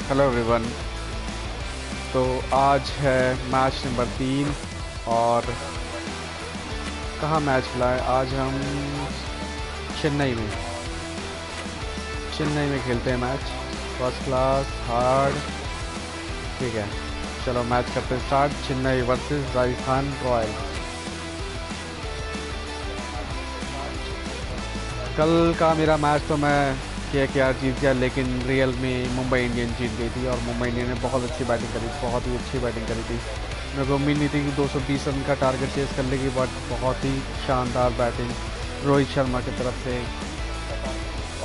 Hello everyone. तो आज है मैच नंबर 3 और कहाँ मैच खिला है आज हम चेन्नई में खेलते हैं मैच। First class hard. ठीक है, चलो मैच करते हैं start. Chennai versus Rajasthan Royals. कल का मेरा मैच तो मैं KKR जीत गया, लेकिन रियल में मुंबई इंडियंस जीत गई थी और मुंबई इंडियन ने बहुत अच्छी बैटिंग करी, बहुत ही अच्छी बैटिंग करी थी। मेरे को उम्मीद नहीं थी कि 220 रन का टारगेट चेस कर लेगी, बट बहुत ही शानदार बैटिंग रोहित शर्मा की तरफ से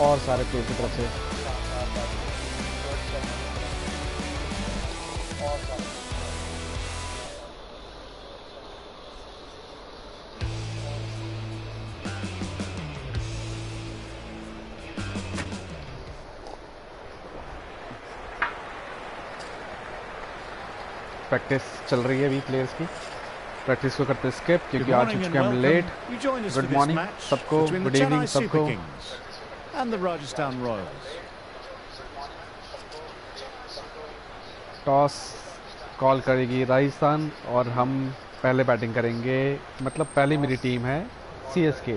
और सारे प्लेयर की तरफ से। प्रैक्टिस चल रही है अभी प्लेयर्स की। प्रैक्टिस को करते स्किप क्योंकि आ चुके हैं हम लेट। गुड मॉर्निंग सबको, गुड इवनिंग सबको। टॉस कॉल करेगी राजस्थान और हम पहले बैटिंग करेंगे। मतलब पहली मेरी टीम है CSK।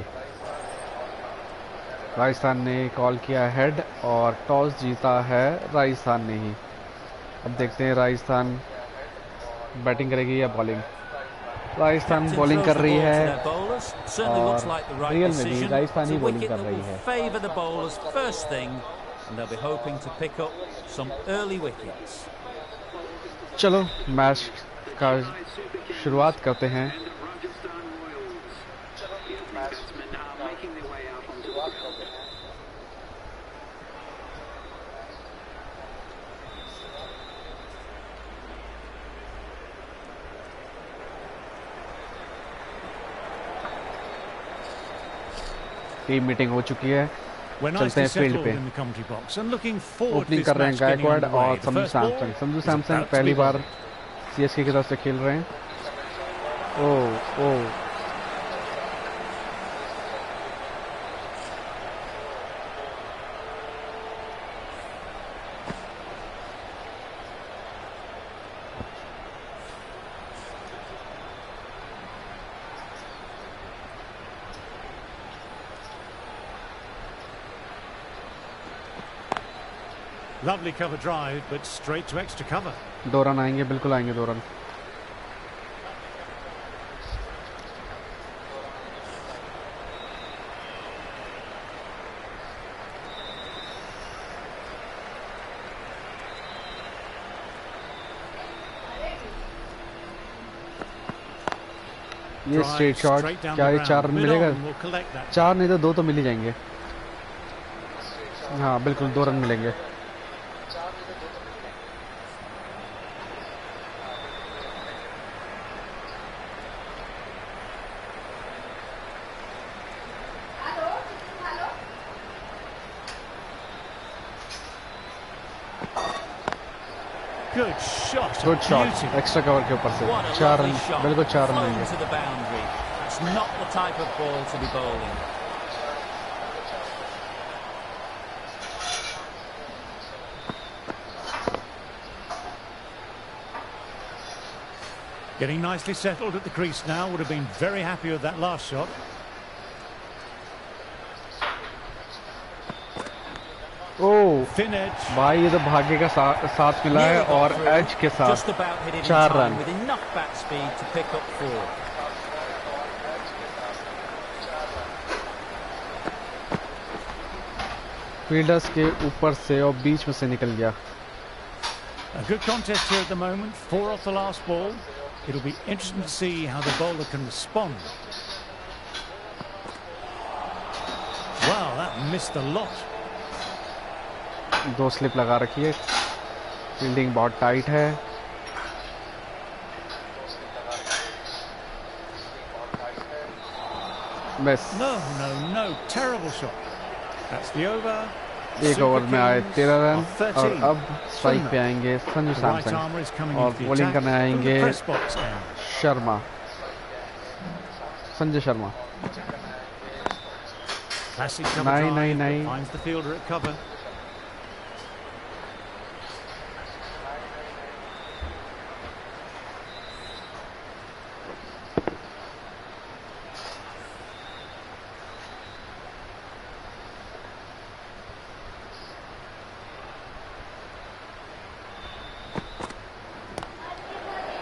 राजस्थान ने कॉल किया हेड और टॉस जीता है राजस्थान ने ही। अब देखते हैं राजस्थान बैटिंग करेगी या बॉलिंग। राजस्थान बॉलिंग कर रही है और रियल में भी राजस्थान ही बॉलिंग कर रही है। चलो मैच का शुरुआत करते हैं। टीम मीटिंग हो चुकी है, चलते हैं फील्ड पे। ओपनिंग कर रहे हैं गायकवाड़ और संजू सैमसन पहली बार CSK की तरफ से खेल रहे हैं। ओ Lovely cover drive, but straight to extra cover. 2 run आएंगे, बिल्कुल आएंगे 2 रन। ये स्ट्रेट शॉट, क्या ये 4 रन मिलेगा? 4 नहीं तो 2 तो मिल ही जाएंगे। हाँ बिल्कुल 2 रन मिलेंगे। Good shot. Good shot, extra cover के ऊपर से 4 रन, बिल्कुल 4 रन लेंगे। Getting nicely settled at the crease now. Would have been very happy with that last shot. ओह भाई, ये तो भाग्य का साथ मिला है और एज के साथ 4 रन। फील्डर्स के ऊपर से और बीच में से निकल गया। A good contest here at the moment. 4 off the last ball. It'll be interesting to see how the bowler can respond. Wow, that missed a lot. 2 slip लगा रखी है, फील्डिंग बहुत टाइट है। Miss. No, terrible shot. That's the over. एक over में आए 13 run और अब स्ट्राइक पे आएंगे संजू सैमसन और बॉलिंग करने आएंगे संजय शर्मा। नहीं।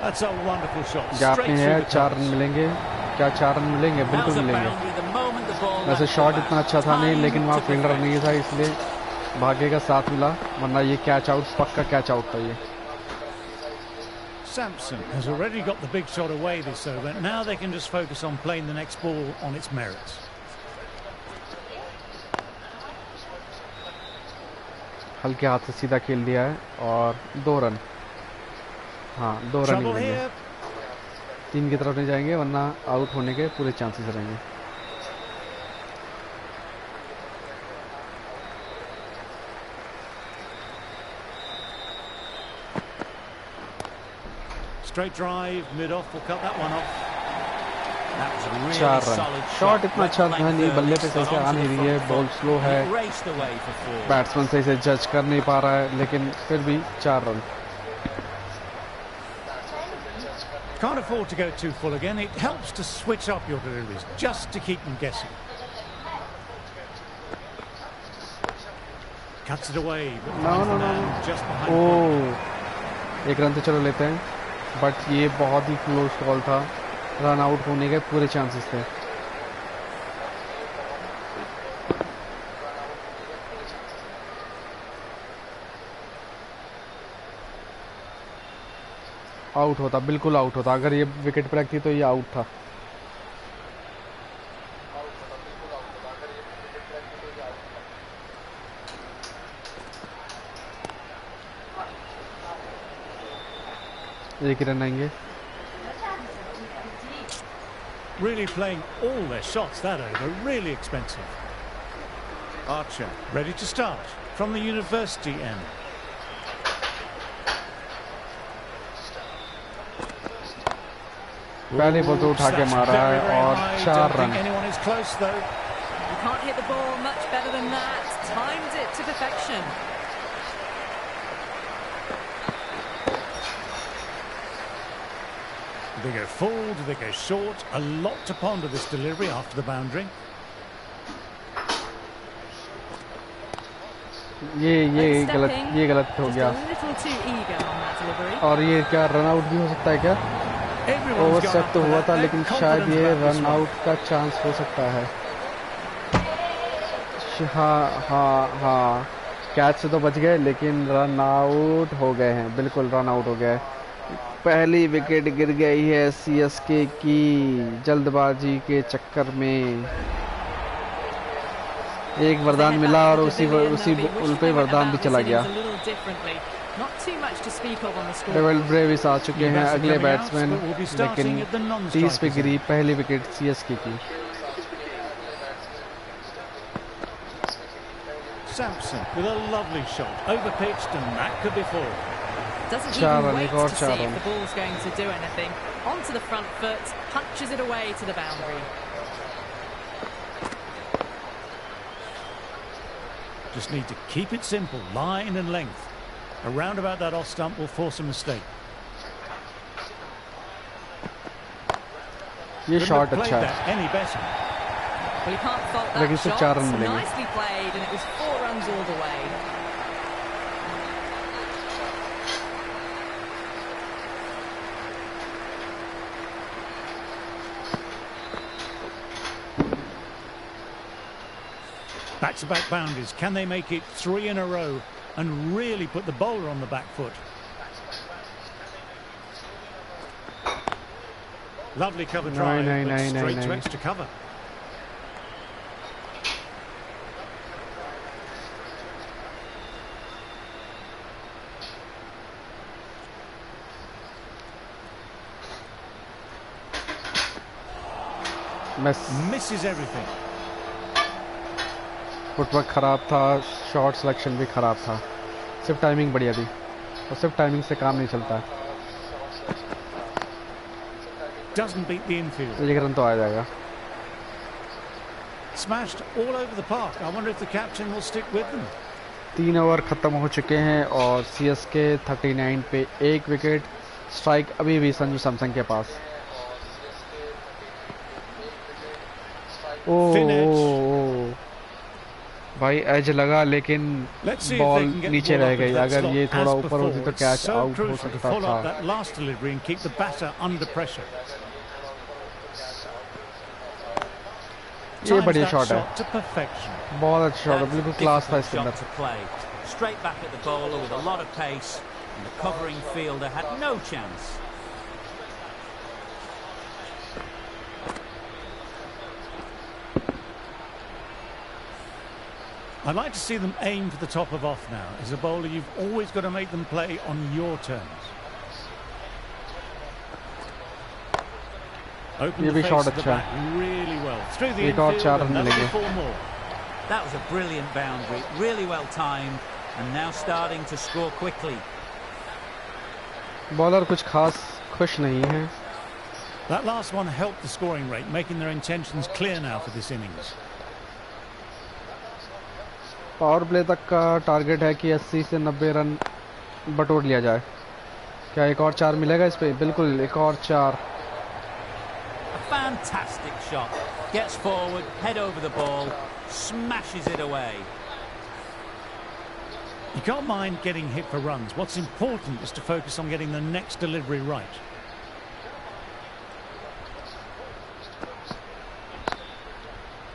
That's a wonderful shot. Gap Straight में है, through the 4 रन covers. मिलेंगे, क्या 4 रन मिलेंगे? बिल्कुल मिलेंगे। वैसे शॉट इतना अच्छा था नहीं, लेकिन वहाँ फील्डर नहीं था, इसलिए भाग्य का साथ मिला, वरना ये कैच आउट, पक्का कैच आउट था ये। Sampson has already got the big shot away this over. Now they can just focus on playing the next ball on its merits. हल्के हाथ से सीधा खेल दिया है और 2 रन, हाँ 2 रन ही मिलेंगे, 3 की तरफ नहीं जाएंगे, वरना आउट होने के पूरे चांसेस रहेंगे। Straight drive, mid-off, will cut that one off. That was a really 4 run. solid shot इतना अच्छा था नहीं, बल्ले पे सही से आ नहीं रही है, बॉल स्लो है, बैट्समैन सही से जज कर नहीं पा रहा है, लेकिन फिर भी 4 run. Can't afford to go too full again. It helps to switch up your deliveries just to keep them guessing. Cuts it away, but finds the man just behind. Oh, 1 run तो चलो लेते हैं, but ये बहुत ही close call था, run out होने के पूरे चांसेस थे। आउट होता, बिल्कुल आउट होता, अगर ये विकेट पर रखती तो ये आउट था। एक रन आएंगे। Really playing all their shots that over, really expensive. Archer ready to start from the university end. पहले बॉल तो उठा के मारा है और 4 run. Anyone is close though. You can't hit the ball much better than that. Timed it to perfection. Do they go full? Do they go short? A lot to ponder this delivery after the boundary. ये गलत हो गया। और ये क्या run out भी हो सकता है क्या? ओवरस्टेप तो हुआ था, लेकिन शायद ये रन आउट का चांस हो सकता है। हाँ, कैच से तो बच गए, लेकिन रन आउट हो गए हैं, बिल्कुल रन आउट हो गए। पहली विकेट गिर गई है सीएसके की जल्दबाजी के चक्कर में। एक वरदान मिला और उसी उल्टे वरदान भी चला गया। डेविल ब्रेविस आ चुके हैं अगले बैट्समैन, लेकिन 30 पे गिरी पहली विकेट सीएसके की। Sampson with a lovely shot, overpitched, and that could be four. Doesn't even wait to see if the ball's going to do anything. Onto the front foot, punches it away to the boundary. Just need to keep it simple, line and length. Around about that off stump will force a mistake. ये shot अच्छा है। Any better. Well, you can't fault that shot. Nicely played, and it was 4 runs all the way. Back-to-back boundaries. Can they make it 3 in a row and really put the bowler on the back foot? Lovely cover drive, but straight to extra cover. Misses everything. Footwork खराब था, shot selection भी खराब था, सिर्फ timing बढ़िया थी, और सिर्फ टाइमिंग से काम नहीं चलता। Doesn't beat the infield. एक रन तो आ जाएगा। Smashed all over the park. I wonder if the captain will stick with them. 3 over खत्म हो चुके हैं और सीएसके 39 पे 1 विकेट, स्ट्राइक अभी भी संजू सैमसन के पास। भाई एज लगा लेकिन बॉल नीचे रह गई, अगर ये थोड़ा ऊपर होती तो कैच आउट हो सकता था। ये बढ़िया शॉट है, बहुत अच्छा शॉट है, बिल्कुल क्लास था इसके अंदर। Straight back at the bowler with a lot of pace, and the covering fielder had no chance. I'd like to see them aim for the top of off now. As a bowler, you've always got to make them play on your terms. Open the face of the bat really well. Through the infield and that's 4 more. That was a brilliant boundary, really well timed, and now starting to score quickly. Bowler कुछ खास खुश नहीं है। That last one helped the scoring rate, making their intentions clear now for this innings. Power play तक का target है कि 80 से 90 रन बटोर लिया जाए। क्या एक और 4 मिलेगा इस पे? बिल्कुल, एक और 4। A fantastic shot. Gets forward, head over the ball, smashes it away. You can't mind getting hit for runs. What's important is to focus on getting the next delivery right.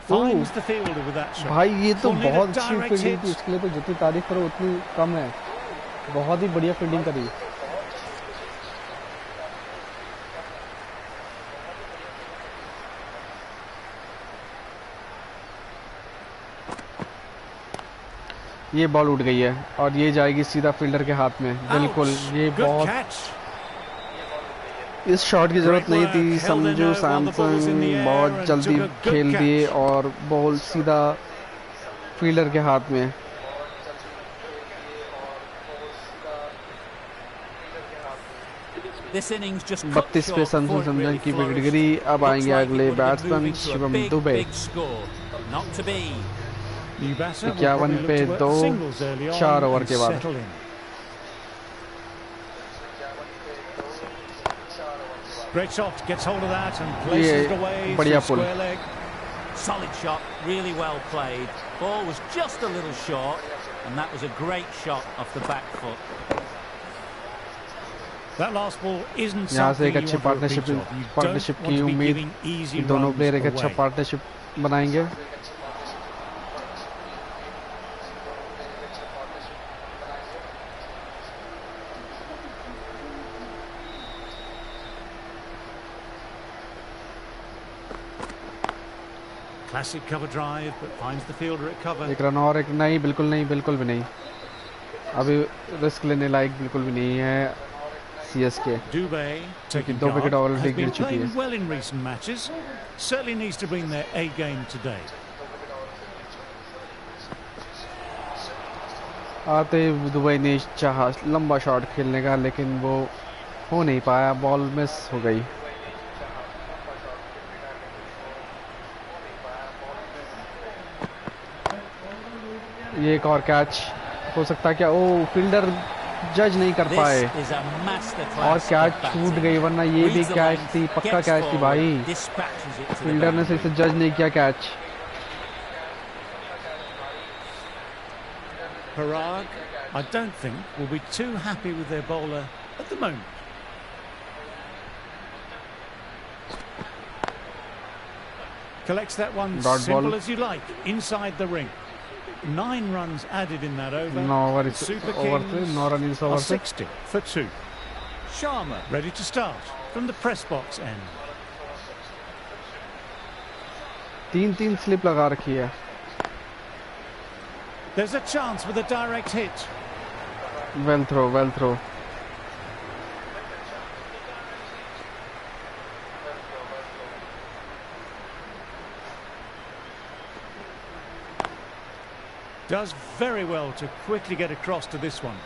Finds the fielder with that shot. भाई ये तो बहुत अच्छी fielding थी, इसके लिए तो जितनी तारीफ करो उतनी कम है। बहुत ही बढ़िया फील्डिंग करी। ये बॉल उठ गई है और ये जाएगी सीधा फील्डर के हाथ में। बिल्कुल, ये बहुत, इस शॉट की जरूरत नहीं थी। संजू सैमसन बहुत जल्दी खेल दिए और बॉल सीधा फील्डर के हाथ में। 32 पे संजू सैमसन की विकेट गिरी। अब आएंगे अगले बैट्समैन शिवम दुबे। 51 पे 2, 4 ओवर के बाद। Great shot, gets hold of that and places it away. बढ़िया पुल। Solid shot, really well played. Ball was just a little short, and that was a great shot off the back foot. That last ball isn't यहाँ से एक something अच्छी you want to repeat of. You don't partnership want की to be उम्मीद, giving easy दोनों runs player एक अच्छा away. Partnership बनाएंगे। Classic cover drive, but finds the fielder at cover. एक रन और, एक नहीं, बिल्कुल नहीं, बिल्कुल भी नहीं। अभी रिस्क लेने लायक बिल्कुल भी नहीं है CSK। Dubé, taking 2 wicket guard, already has गिर been चुकी playing है। well in recent matches. Certainly needs to bring their A game today. आते दुबई ने चाहा लंबा शॉट खेलने का, लेकिन वो हो नहीं पाया, बॉल मिस हो गई। ये एक और कैच हो सकता है क्या? ओ, फील्डर जज नहीं कर पाए और कैच छूट गई, वरना ये भी कैच थी, पक्का कैच थी भाई। फील्डर ने सिर्फ जज नहीं किया catch. Parag, I don't think, will be too happy with their bowler at the moment. Collects that one simple as you like, inside the ring. 9 runs added in that over. Super Kings are 60 for 2. Sharma ready to start from the press box end. 3-3 slip लगा रखी है। There's a chance with a direct hit. Well throw, well throw. Does very well to quickly get across to this one.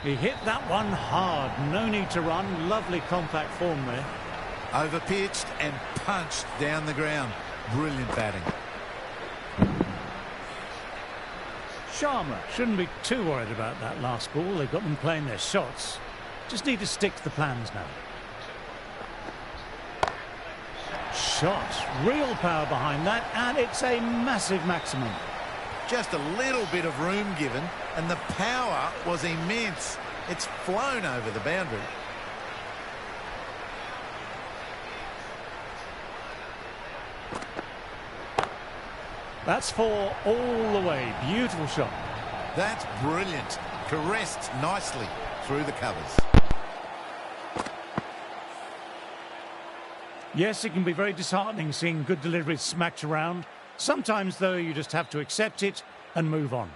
He hit that one hard. No need to run. Lovely compact form there. Overpitched and punched down the ground. Brilliant batting. Sharma shouldn't be too worried about that last ball. They've got them playing their shots. Just need to stick to the plans now. Shot. Real power behind that, and it's a massive maximum. Just a little bit of room given, and the power was immense. It's flown over the boundary. That's 4 all the way. Beautiful shot. That's brilliant. Caressed nicely through the covers. Yes, it can be very disheartening seeing good deliveries smacked around. Sometimes, though, you just have to accept it and move on.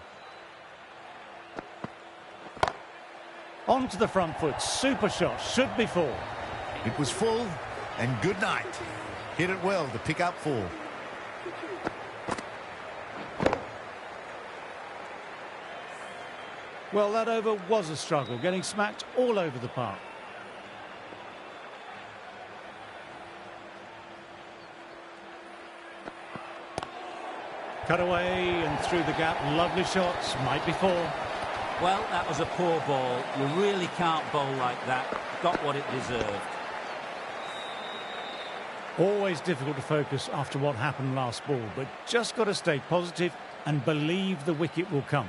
On to the front foot. Super shot. Should be 4. It was full, and good night. Hit it well to pick up 4. Well, that over was a struggle, getting smacked all over the park. Cut away and through the gap. Lovely shots. Might be 4. Well, that was a poor ball. You really can't bowl like that. Got what it deserved. Always difficult to focus after what happened last ball, but just got to stay positive and believe the wicket will come.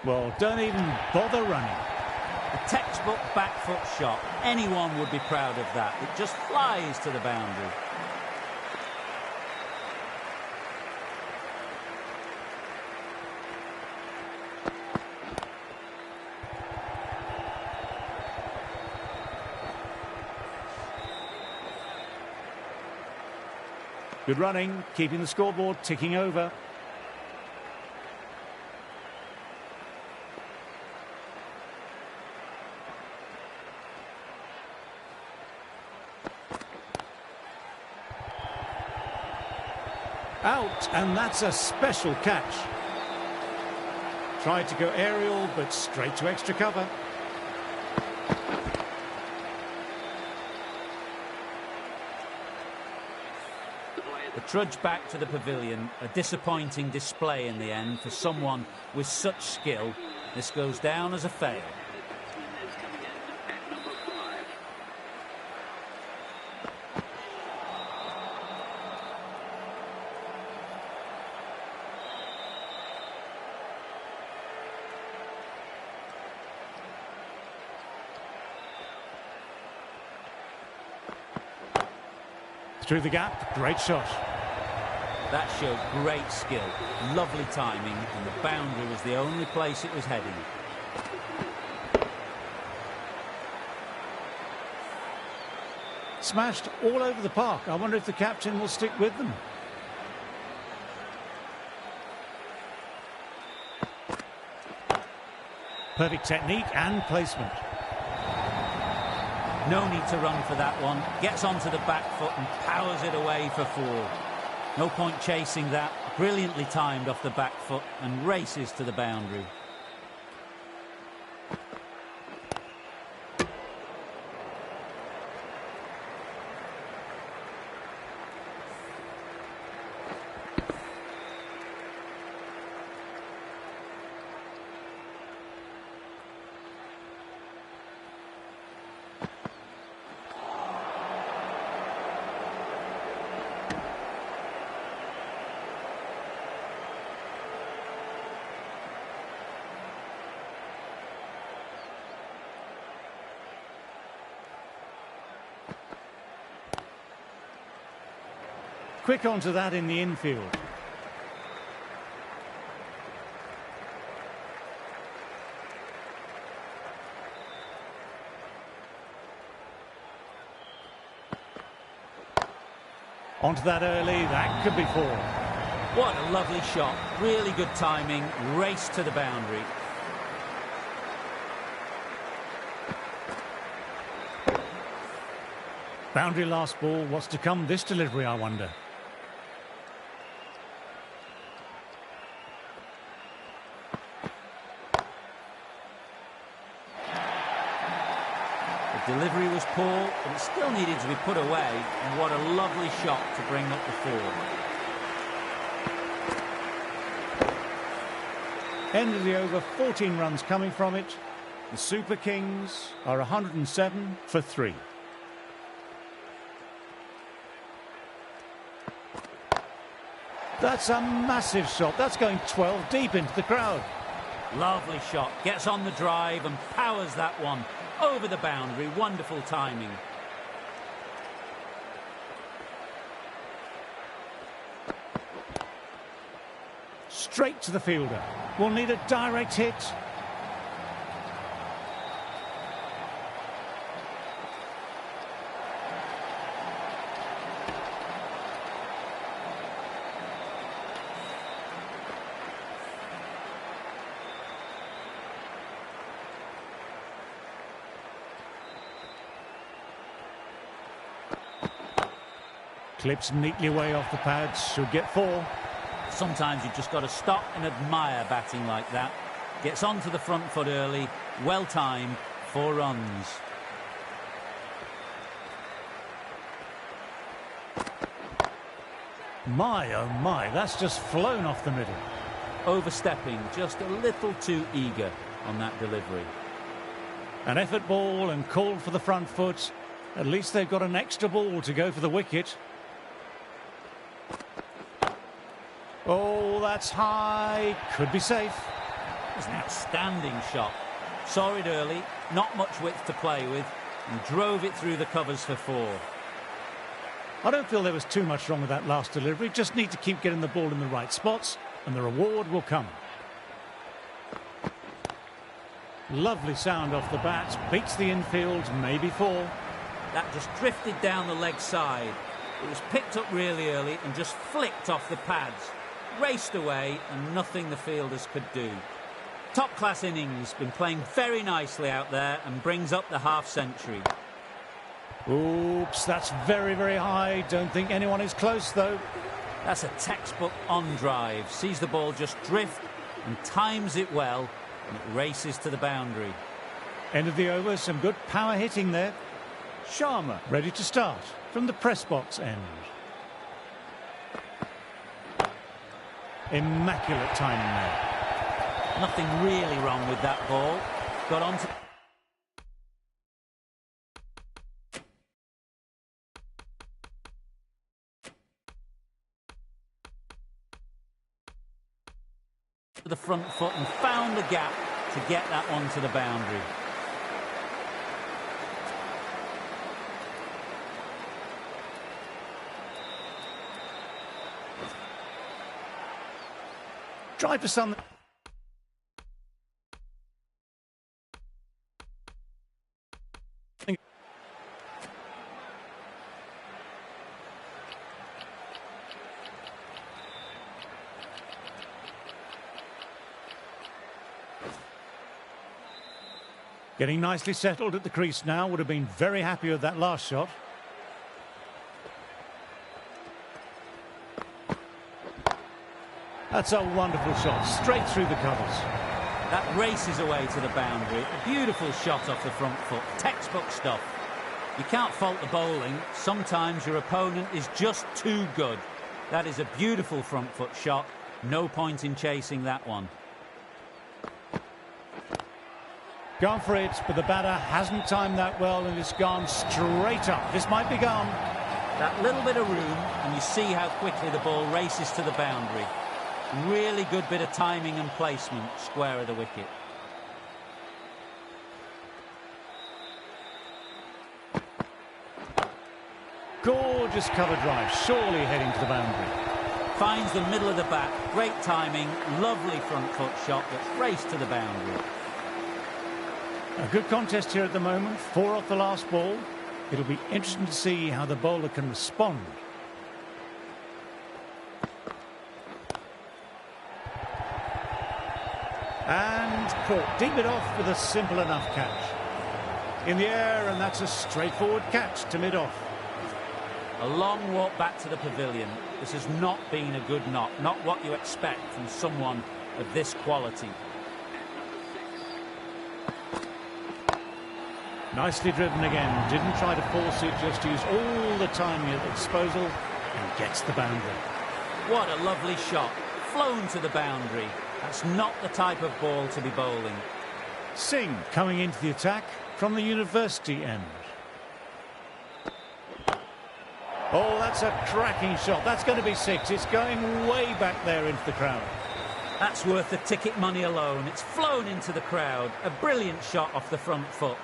Well, don't even bother running. A textbook back foot shot. Anyone would be proud of that. It just flies to the boundary. Good running, keeping the scoreboard ticking over. Out, and that's a special catch. Tried to go aerial, but straight to extra cover. The trudge back to the pavilion, a disappointing display in the end for someone with such skill. This goes down as a fail. Through the gap, great shot. That showed great skill, lovely timing, and the boundary was the only place it was heading. Smashed all over the park. I wonder if the captain will stick with them. Perfect technique and placement. No need to run for that one. Gets onto the back foot and powers it away for 4. No point chasing that. Brilliantly timed off the back foot and races to the boundary. Quick onto that in the infield. Onto that early, that could be 4. What a lovely shot. Really good timing. Race to the boundary. Boundary last ball. What's to come this delivery, I wonder? The delivery was poor, but it still needed to be put away. And what a lovely shot to bring up the 4. End of the over, 14 runs coming from it. The Super Kings are 107 for 3. That's a massive shot. That's going 12 deep into the crowd. Lovely shot. Gets on the drive and powers that one over the boundary. Wonderful timing. Straight to the fielder. Will need a direct hit. Clips neatly away off the pads. Should get 4. Sometimes you've just got to stop and admire batting like that. Gets onto the front foot early. Well timed. 4 runs. My, oh my, that's just flown off the middle. Overstepping, just a little too eager on that delivery. An effort ball and called for the front foot. At least they've got an extra ball to go for the wicket. Oh, that's high. Could be safe. It's an outstanding shot. Saw it early, not much width to play with, and drove it through the covers for 4. I don't feel there was too much wrong with that last delivery. Just need to keep getting the ball in the right spots, and the reward will come. Lovely sound off the bat. Beats the infield, maybe 4. That just drifted down the leg side. It was picked up really early and just flicked off the pads. Raced away and nothing the fielders could do. Top-class innings, been playing very nicely out there and brings up the half-century. Oops, that's very, very high. Don't think anyone is close, though. That's a textbook on drive. Sees the ball just drift and times it well, and it races to the boundary. End of the over, some good power hitting there. Sharma ready to start from the press box end. Immaculate timing there. Nothing really wrong with that ball. Got on to... the front foot and found the gap to get that one to the boundary. Drive for some. Getting nicely settled at the crease now. Would have been very happy with that last shot. That's a wonderful shot, straight through the covers. That races away to the boundary. A beautiful shot off the front foot. Textbook stuff. You can't fault the bowling. Sometimes your opponent is just too good. That is a beautiful front foot shot. No point in chasing that one. Gone for it, but the batter hasn't timed that well and it's gone straight up. This might be gone. That little bit of room, and you see how quickly the ball races to the boundary. Really good bit of timing and placement, square of the wicket. Gorgeous cover drive, surely heading to the boundary. Finds the middle of the bat, great timing, lovely front foot shot that's raced to the boundary. A good contest here at the moment, 4 off the last ball. It'll be interesting to see how the bowler can respond. And caught deep it off with a simple enough catch. In the air, and that's a straightforward catch to mid-off. A long walk back to the pavilion. This has not been a good knock, not what you expect from someone of this quality. Nicely driven again, didn't try to force it, just used all the timing at disposal and gets the boundary. What a lovely shot, flown to the boundary. That's not the type of ball to be bowling. Singh coming into the attack from the university end. Oh, that's a cracking shot. That's going to be 6. It's going way back there into the crowd. That's worth the ticket money alone. It's flown into the crowd. A brilliant shot off the front foot.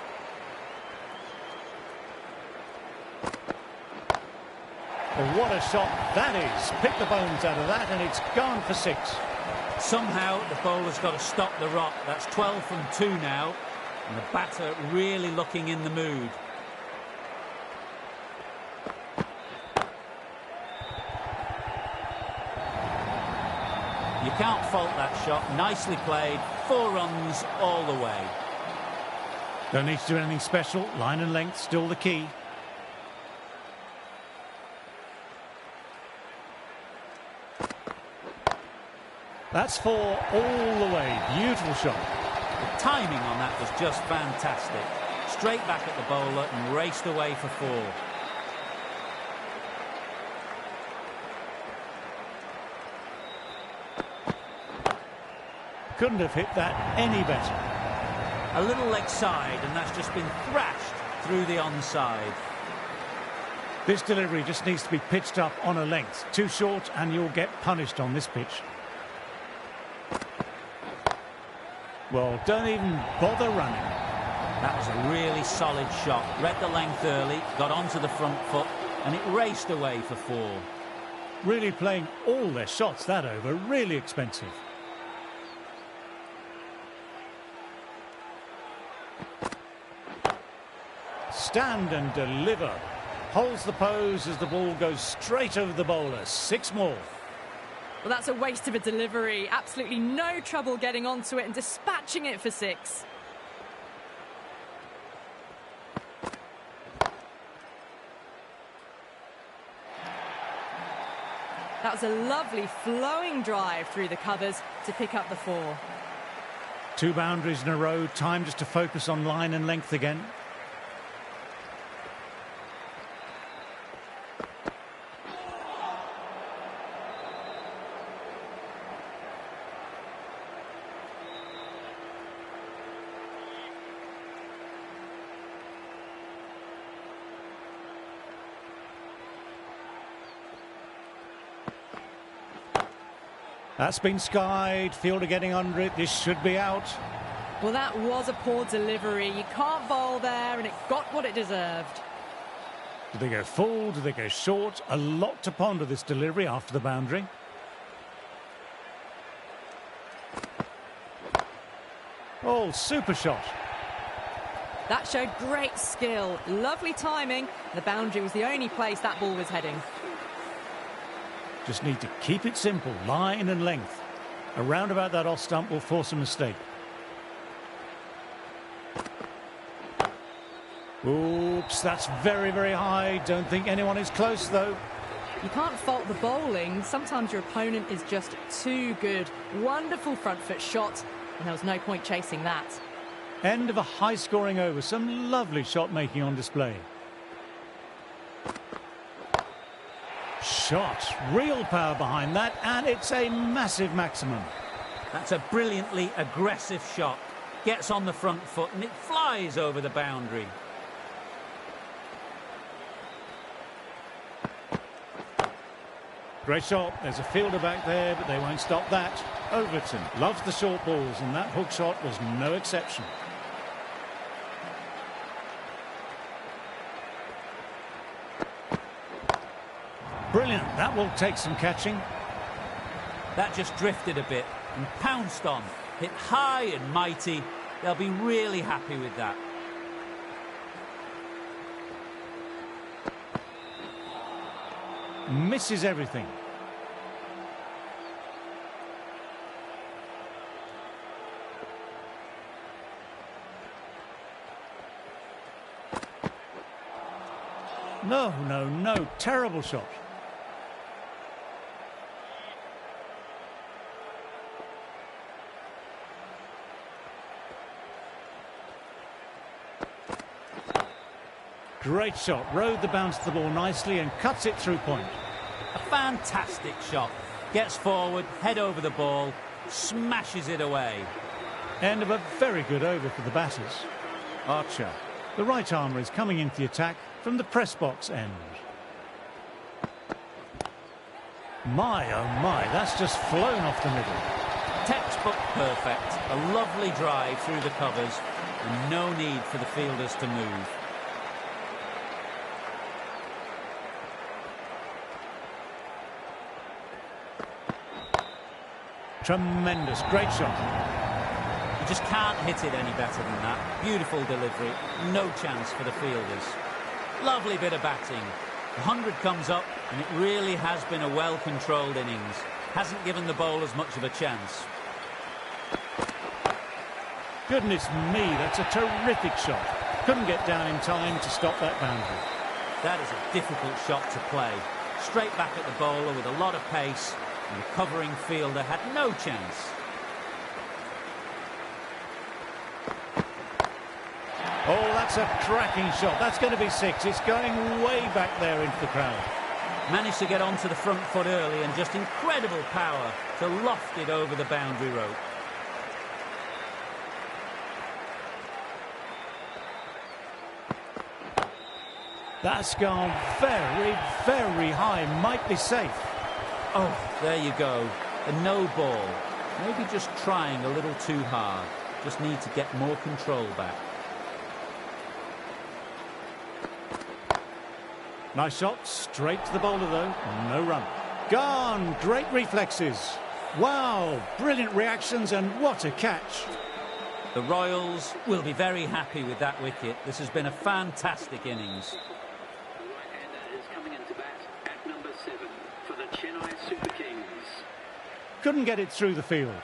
Well, what a shot that is. Pick the bones out of that and it's gone for 6. Somehow the bowler's got to stop the rot. That's 12 from 2 now. And the batter really looking in the mood. You can't fault that shot. Nicely played. 4 runs all the way. Don't need to do anything special. Line and length still the key. That's 4 all the way. Beautiful shot. The timing on that was just fantastic. Straight back at the bowler and raced away for 4. Couldn't have hit that any better. A little leg side, and that's just been thrashed through the onside. This delivery just needs to be pitched up on a length. Too short and you'll get punished on this pitch. Well, don't even bother running. That was a really solid shot. Read the length early, got onto the front foot, and it raced away for 4. Really playing all their shots that over. Really expensive. Stand and deliver. Holds the pose as the ball goes straight over the bowler. 6 more. Well, that's a waste of a delivery. Absolutely no trouble getting onto it and dispatching it for 6. That was a lovely flowing drive through the covers to pick up the 4. 2 boundaries in a row. Time just to focus on line and length again. That's been skied. Fielder getting under it. This should be out. Well, that was a poor delivery. You can't bowl there, and it got what it deserved. Do they go full? Do they go short? A lot to ponder this delivery after the boundary. Oh, super shot. That showed great skill. Lovely timing. The boundary was the only place that ball was heading. Just need to keep it simple, line and length. Around about that off stump will force a mistake. Oops, that's very, very high. Don't think anyone is close, though. You can't fault the bowling. Sometimes your opponent is just too good. Wonderful front foot shot, and there was no point chasing that. End of a high-scoring over. Some lovely shot-making on display. Shot, real power behind that, and it's a massive maximum. That's a brilliantly aggressive shot. Gets on the front foot and it flies over the boundary. Great shot. There's a fielder back there, but they won't stop that. Overton loves the short balls, and that hook shot was no exception. Brilliant. That will take some catching. That just drifted a bit and pounced on. Hit high and mighty. They'll be really happy with that. Misses everything. No, no, no. Terrible shot. Great shot. Rode the bounce of the ball nicely and cuts it through point. A fantastic shot. Gets forward, head over the ball, Smashes it away. End of a very good over for the batters. Archer. The right armour is coming into the attack from the press box end. My, oh my, that's just flown off the middle. Textbook perfect. A lovely drive through the covers and no need for the fielders to move. Tremendous, great shot. You just can't hit it any better than that. Beautiful delivery, no chance for the fielders. Lovely bit of batting. The 100 comes up and it really has been a well-controlled innings. Hasn't given the bowlers much of a chance. Goodness me, that's a terrific shot. Couldn't get down in time to stop that boundary. That is a difficult shot to play. Straight back at the bowler with a lot of pace, and the covering fielder had no chance. Oh, that's a cracking shot. That's going to be 6. It's going way back there into the crowd. Managed to get onto the front foot early and just incredible power to loft it over the boundary rope. That's gone very, very high. Might be safe. Oh, there you go. A no ball. Maybe just trying a little too hard. Just need to get more control back. Nice shot. Straight to the bowler, though. No run. Gone. Great reflexes. Wow. Brilliant reactions, and what a catch. The Royals will be very happy with that wicket. This has been a fantastic innings. Couldn't get it through the field.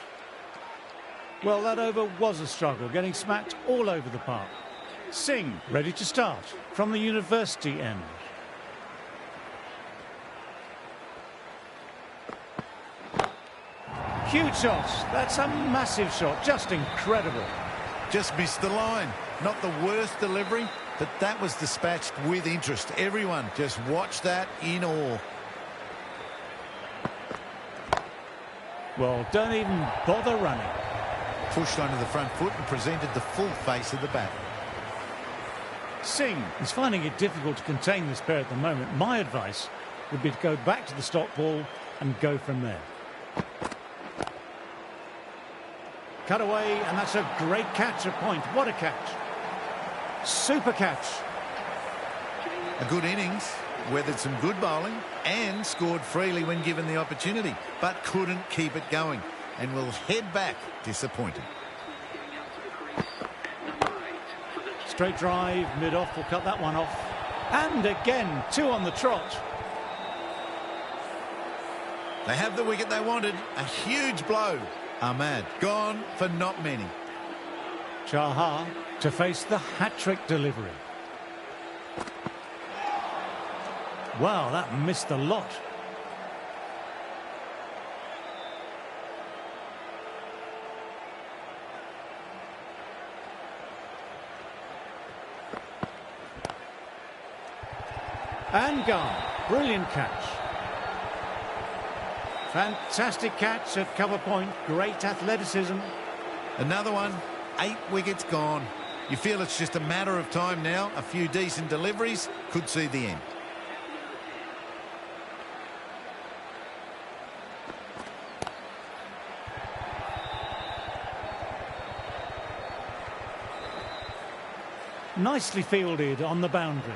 Well, that over was a struggle, getting smacked all over the park. Singh ready to start from the university end. Huge shot. That's a massive shot. Just incredible. Just missed the line. Not the worst delivery, but that was dispatched with interest. Everyone just watched that in awe. Well, don't even bother running. Pushed onto the front foot and presented the full face of the bat. Singh is finding it difficult to contain this pair at the moment. My advice would be to go back to the stop ball and go from there. Cut away, and that's a great catch at point. What a catch. Super catch. A good innings, weathered some good bowling and scored freely when given the opportunity, but couldn't keep it going and will head back disappointed. Straight drive, mid-off, will cut that one off. And again, 2 on the trot. They have the wicket they wanted. A huge blow. Ahmad gone for not many. Chahar to face the hat-trick delivery. Wow, that missed a lot. And gone. Brilliant catch. Fantastic catch at cover point. Great athleticism. Another one. 8 wickets gone. You feel it's just a matter of time now. A few decent deliveries could see the end. Nicely fielded on the boundary.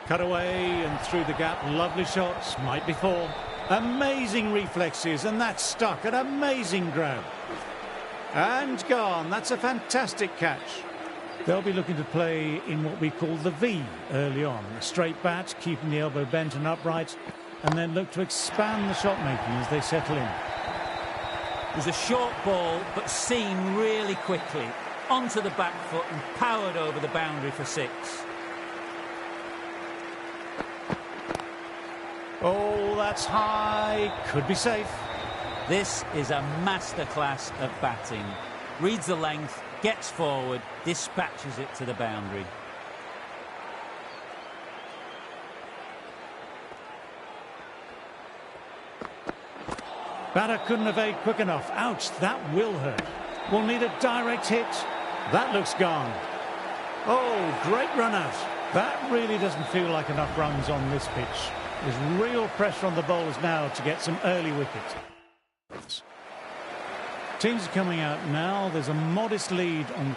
Cut away and through the gap. Lovely shots. Might be 4. Amazing reflexes, and that's stuck. An amazing grab. And gone. That's a fantastic catch. They'll be looking to play in what we call the V early on. A straight bat, keeping the elbow bent and upright, and then look to expand the shot making as they settle in. It was a short ball, but seen really quickly. Onto the back foot and powered over the boundary for 6. Oh, that's high. Could be safe. This is a masterclass of batting. Reads the length, gets forward, dispatches it to the boundary. Batter couldn't evade quick enough. Ouch, that will hurt. We'll need a direct hit. That looks gone. Oh, great run out. That really doesn't feel like enough runs on this pitch. There's real pressure on the bowlers now to get some early wickets. Teams are coming out now. There's a modest lead on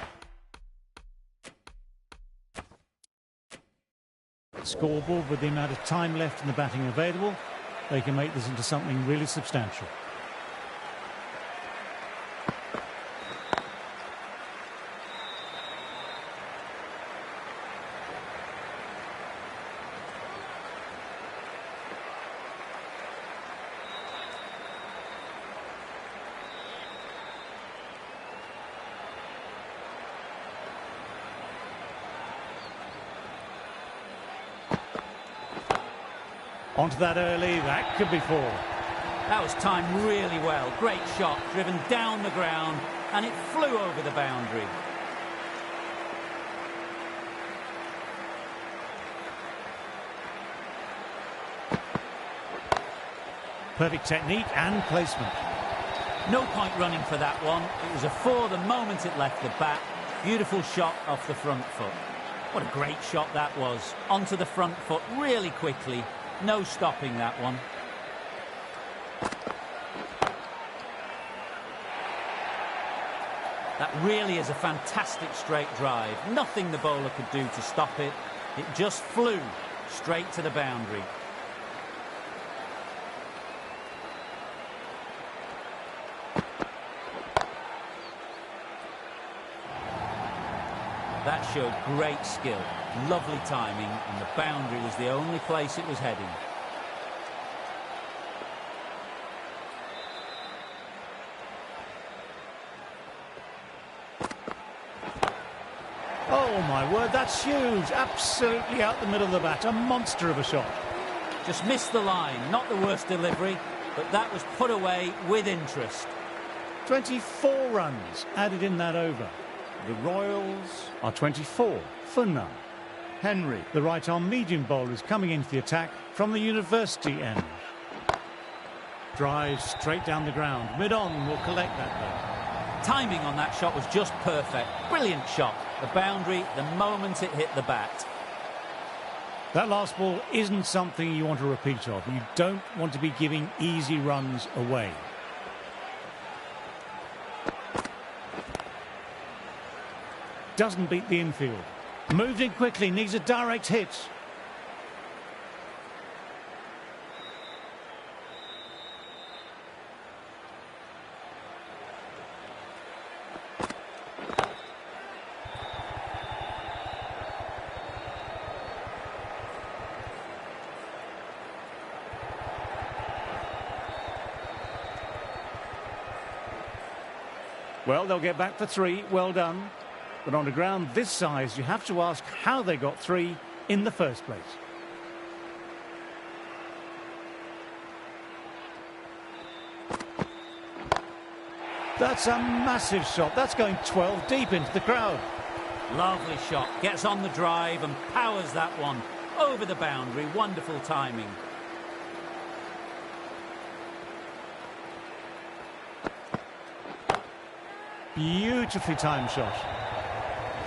the scoreboard. With the amount of time left in the batting available, they can make this into something really substantial. Onto that early, that could be four. That was timed really well. Great shot, driven down the ground, and it flew over the boundary. Perfect technique and placement. No point running for that one. It was a four the moment it left the bat. Beautiful shot off the front foot. What a great shot that was. Onto the front foot really quickly. No stopping that one. That really is a fantastic straight drive. Nothing the bowler could do to stop it. It just flew straight to the boundary. That showed great skill, lovely timing, and the boundary was the only place it was heading. Oh my word, that's huge. Absolutely out the middle of the bat. A monster of a shot. Just missed the line. Not the worst delivery, but that was put away with interest. 24 runs added in that over. The Royals are 24 for none. Henry, the right-arm medium bowler, is coming into the attack from the university end. Drives straight down the ground. Mid-on will collect that though. Timing on that shot was just perfect. Brilliant shot. The boundary the moment it hit the bat. That last ball isn't something you want to repeat of. You don't want to be giving easy runs away. Doesn't beat the infield. Moved in quickly, needs a direct hit. Well, they'll get back for three. Well done. But on a ground this size, you have to ask how they got three in the first place. That's a massive shot. That's going 12 deep into the crowd. Lovely shot. Gets on the drive and powers that one over the boundary. Wonderful timing. Beautifully timed shot.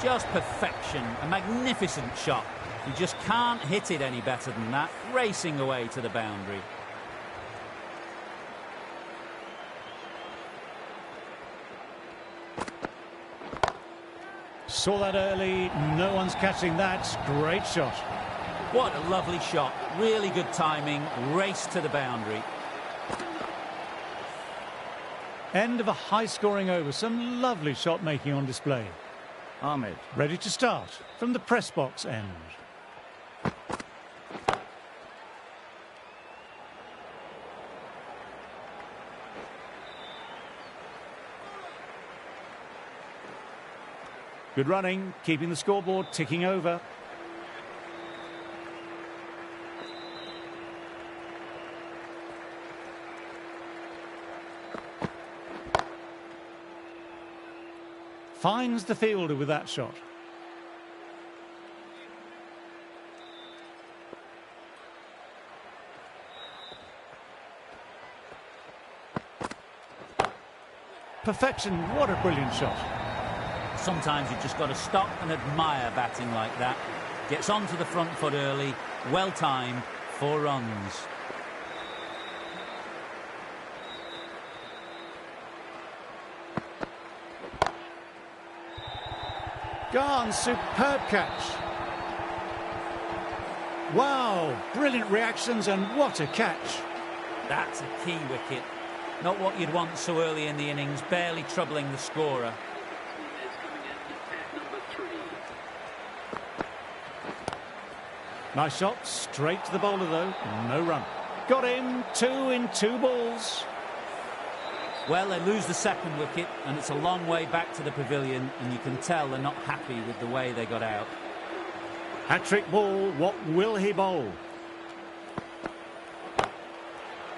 Just perfection. A magnificent shot. You just can't hit it any better than that. Racing away to the boundary. Saw that early. No one's catching that. Great shot. What a lovely shot. Really good timing. Race to the boundary. End of a high-scoring over. Some lovely shot-making on display. Ahmed ready to start from the press box end. Good running, keeping the scoreboard ticking over. Finds the fielder with that shot. Perfection, what a brilliant shot. Sometimes you've just got to stop and admire batting like that. Gets onto the front foot early, well timed, 4 runs. Gone, superb catch. Wow, brilliant reactions and what a catch. That's a key wicket. Not what you'd want so early in the innings, barely troubling the scorer. Nice shot, straight to the bowler though, no run. Got him, 2 in 2 balls. Well, they lose the second wicket and it's a long way back to the pavilion, and you can tell they're not happy with the way they got out. Hat-trick ball, what will he bowl?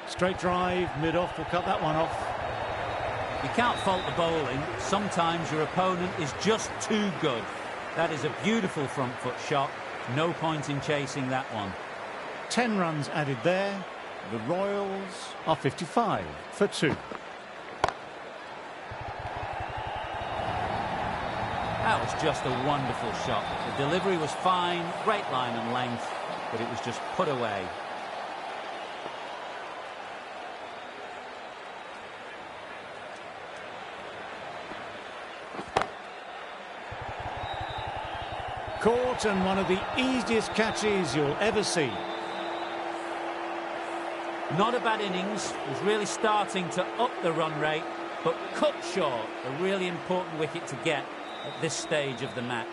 Straight drive, mid-off, will cut that one off. You can't fault the bowling. Sometimes your opponent is just too good. That is a beautiful front foot shot. No point in chasing that one. 10 runs added there. The Royals are 55 for 2. That was just a wonderful shot. The delivery was fine, great line and length, but it was just put away. Caught, and one of the easiest catches you'll ever see. Not a bad innings, was really starting to up the run rate, but cut short, a really important wicket to get at this stage of the match.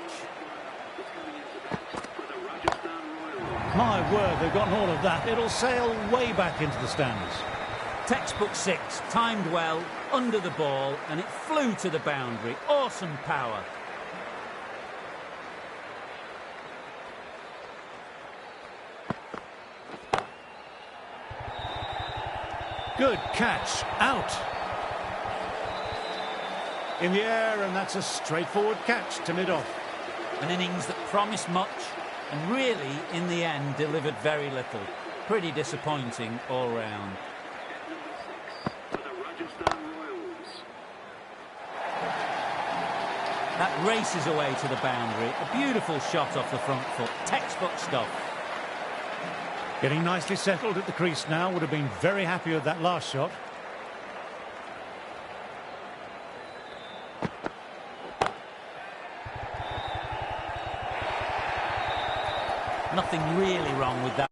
My word, they've gotten all of that. It'll sail way back into the stands. Textbook 6, timed well, under the ball, and it flew to the boundary. Awesome power. Good catch, out. In the air, and that's a straightforward catch to mid-off. An innings that promised much and really, in the end, delivered very little. Pretty disappointing all round. That races away to the boundary. A beautiful shot off the front foot. Textbook stuff. Getting nicely settled at the crease now. Would have been very happy with that last shot. Nothing really wrong with that.